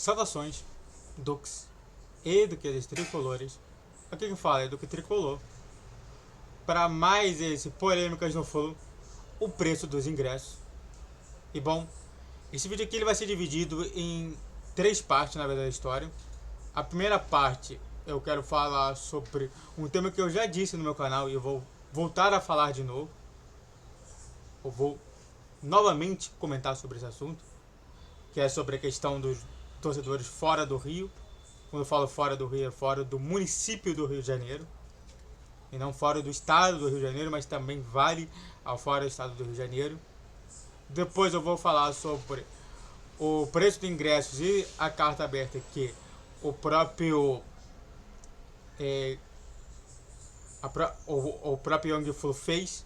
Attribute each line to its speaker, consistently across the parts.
Speaker 1: Saudações, Dux e Duques Tricolores. Aqui que fala é Duque Tricolor. Para mais esse Polêmicas no Flow, o preço dos ingressos. E bom, esse vídeo aqui ele vai ser dividido em três partes, na verdade, da história. A primeira parte eu quero falar sobre um tema que eu já disse no meu canal e eu vou voltar a falar de novo. Eu vou novamente comentar sobre esse assunto, que é sobre a questão dos torcedores fora do Rio. Quando eu falo fora do Rio, é fora do município do Rio de Janeiro, e não fora do estado do Rio de Janeiro, mas também vale ao fora do estado do Rio de Janeiro. Depois eu vou falar sobre o preço de ingressos e a carta aberta que o próprio o próprio Young Flu fez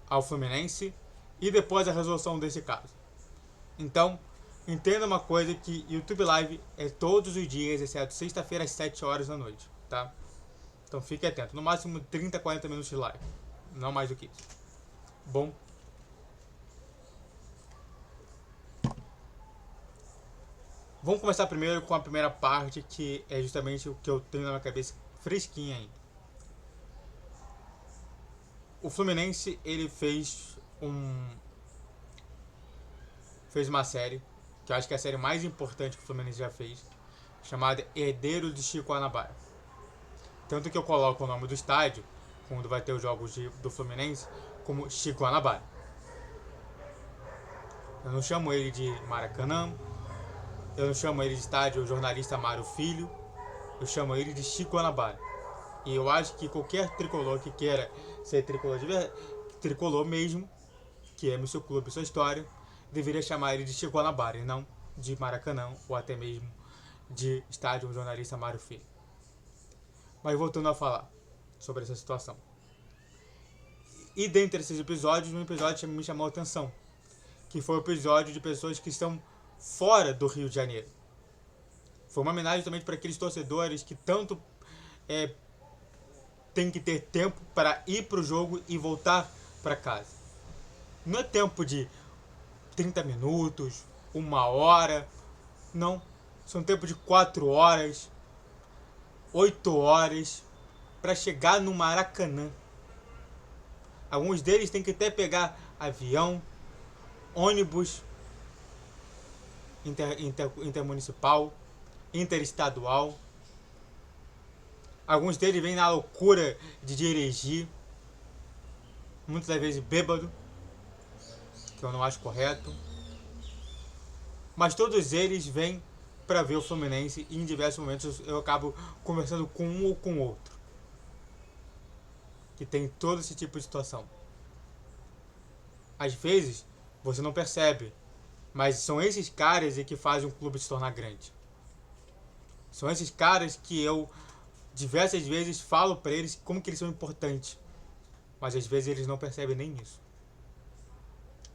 Speaker 1: ao Fluminense, e depois a resolução desse caso. Então, entenda uma coisa, que YouTube Live é todos os dias, exceto sexta-feira às 7 horas da noite, tá? Então fique atento, no máximo 30 a 40 minutos de live, não mais do que isso. Bom, vamos começar primeiro com a primeira parte, que é justamente o que eu tenho na minha cabeça fresquinha ainda. O Fluminense, ele fez uma série, que eu acho que é a série mais importante que o Fluminense já fez, chamada Herdeiro de Chico Guanabara. Tanto que eu coloco o nome do estádio, quando vai ter os jogos do Fluminense, como Chico Guanabara. Eu não chamo ele de Maracanã, eu não chamo ele de estádio jornalista Mário Filho, eu chamo ele de Chico Guanabara. E eu acho que qualquer tricolor que queira ser tricolor de verdade, tricolor mesmo, que ame o seu clube e sua história, deveria chamar ele de Chico Guanabara e não de Maracanã, ou até mesmo de estádio jornalista Mário Filho. Mas voltando a falar sobre essa situação. E dentre esses episódios, um episódio me chamou a atenção, que foi o episódio de pessoas que estão fora do Rio de Janeiro. Foi uma homenagem também para aqueles torcedores que tanto tem que ter tempo para ir para o jogo e voltar para casa. Não é tempo de 30 minutos, 1 hora, não. São tempo de 4 horas, 8 horas para chegar no Maracanã. Alguns deles têm que até pegar avião, ônibus intermunicipal, interestadual. Alguns deles vêm na loucura de dirigir, muitas das vezes bêbado, que eu não acho correto. Mas todos eles vêm para ver o Fluminense, e em diversos momentos eu acabo conversando com um ou com outro que tem todo esse tipo de situação. Às vezes você não percebe, mas são esses caras que fazem um clube se tornar grande. São esses caras que eu diversas vezes falo para eles como que eles são importantes, mas às vezes eles não percebem nem isso.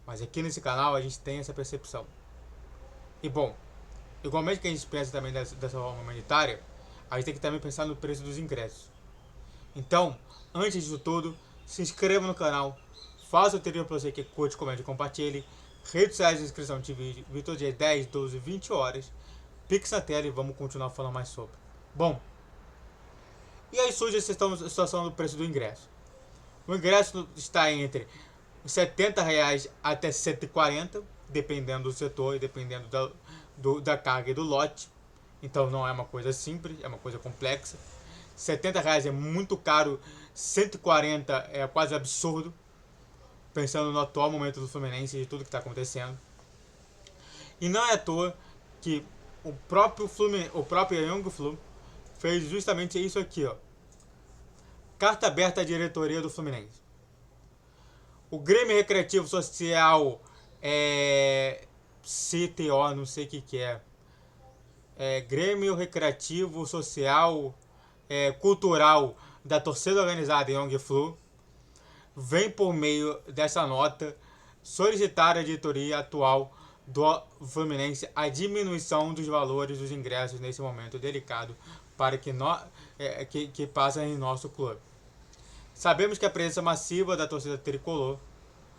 Speaker 1: Mas aqui nesse canal a gente tem essa percepção. E bom, igualmente que a gente pensa também dessa forma humanitária, a gente tem que também pensar no preço dos ingressos. Então, antes disso tudo, se inscreva no canal, faça o trilho para você que curte, comente e compartilhe. Redes sociais de inscrição de vídeo todo dia 10, 12, 20 horas. Pix na tela e vamos continuar falando mais sobre. Bom, e aí surge a situação do preço do ingresso. O ingresso está entre R$ 70 até 140, dependendo do setor e dependendo da carga e do lote. Então não é uma coisa simples, é uma coisa complexa. R$ 70 é muito caro, 140 é quase absurdo, pensando no atual momento do Fluminense e de tudo que está acontecendo. E não é à toa que o próprio Young Flu fez justamente isso aqui, ó. Carta aberta à diretoria do Fluminense. O Grêmio Recreativo Social CTO, não sei o que é. Grêmio Recreativo Social Cultural da torcida organizada Young Flu vem por meio dessa nota solicitar a diretoria atual do Fluminense a diminuição dos valores dos ingressos nesse momento delicado para que passem em nosso clube. Sabemos que a presença massiva da torcida tricolor,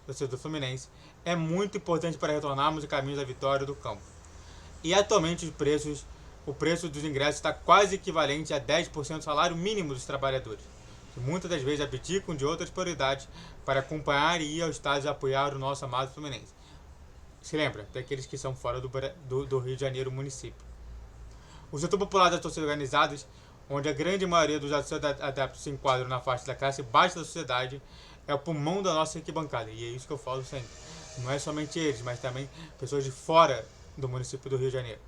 Speaker 1: torcida do Fluminense, é muito importante para retornarmos o caminho da vitória do campo. E atualmente os preços o preço dos ingressos está quase equivalente a 10% do salário mínimo dos trabalhadores, que muitas das vezes abdicam de outras prioridades para acompanhar e ir ao estádio e apoiar o nosso amado Fluminense. Se lembra, daqueles que são fora do Rio de Janeiro, município. O setor popular das torcidas organizadas, onde a grande maioria dos adeptos se enquadram na faixa da classe baixa da sociedade, é o pulmão da nossa arquibancada. E é isso que eu falo sempre. Não é somente eles, mas também pessoas de fora do município do Rio de Janeiro.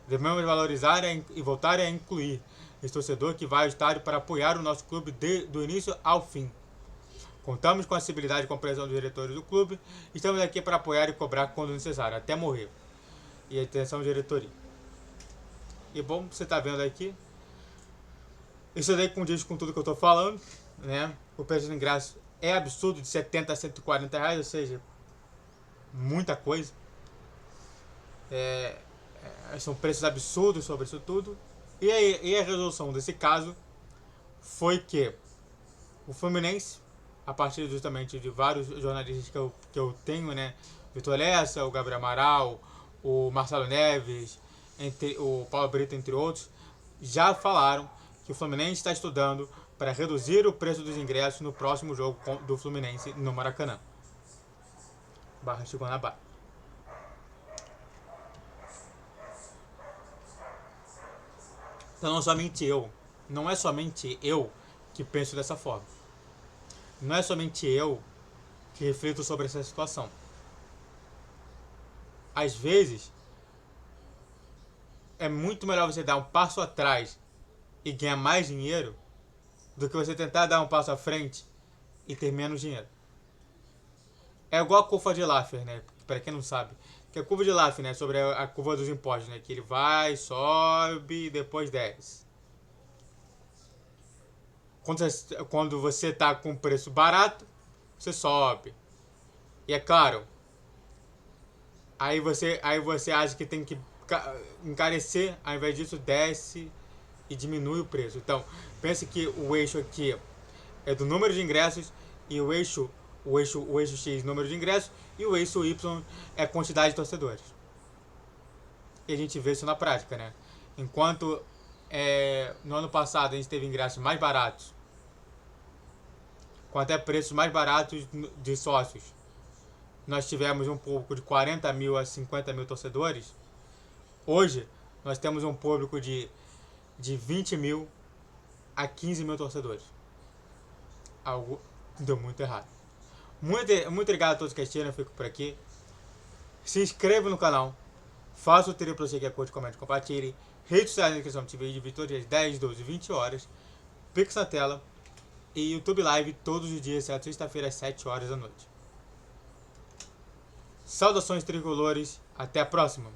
Speaker 1: Devemos valorizar e voltar a incluir esse torcedor que vai ao estádio para apoiar o nosso clube do início ao fim. Contamos com a acessibilidade e compreensão dos diretores do clube. Estamos aqui para apoiar e cobrar quando necessário, até morrer. E atenção, diretoria. E bom, você está vendo aqui. Isso daí condiz com tudo que eu estou falando, né? O preço do ingresso é absurdo, de 70 a 140 reais, ou seja, muita coisa. São preços absurdos sobre isso tudo. E a resolução desse caso foi que o Fluminense, a partir justamente de vários jornalistas que eu tenho, né? Vitor Lessa, o Gabriel Amaral, o Marcelo Neves, o Paulo Brito, entre outros, já falaram que o Fluminense está estudando para reduzir o preço dos ingressos no próximo jogo do Fluminense no Maracanã. Barra Guanabara. Então não é somente eu que penso dessa forma. Não é somente eu que reflito sobre essa situação. Às vezes, é muito melhor você dar um passo atrás e ganhar mais dinheiro do que você tentar dar um passo à frente e ter menos dinheiro. É igual a curva de Laffer, né? Para quem não sabe, que a curva de Laffer, né, sobre a curva dos impostos, né, que ele vai, sobe e depois desce. Quando você está com preço barato, você sobe. E é claro, aí você acha que tem que encarecer, ao invés disso desce e diminui o preço. Então, pense que o eixo aqui é do número de ingressos e o eixo X, número de ingressos, e o eixo Y é quantidade de torcedores. E a gente vê isso na prática, né? Enquanto no ano passado a gente teve ingressos mais baratos, com até preços mais baratos de sócios, nós tivemos um público de 40 mil a 50 mil torcedores. Hoje, nós temos um público de 20 mil a 15 mil torcedores. Algo deu muito errado. Muito obrigado a todos que assistiram, eu fico por aqui. Se inscreva no canal, faça o triplo que é curte, comente, compartilhe. Redes sociais na descrição desse vídeo, todos os dias 10, 12, 20 horas. Pix na tela. E YouTube Live todos os dias, certo? Sexta-feira às 7 horas da noite. Saudações tricolores, até a próxima!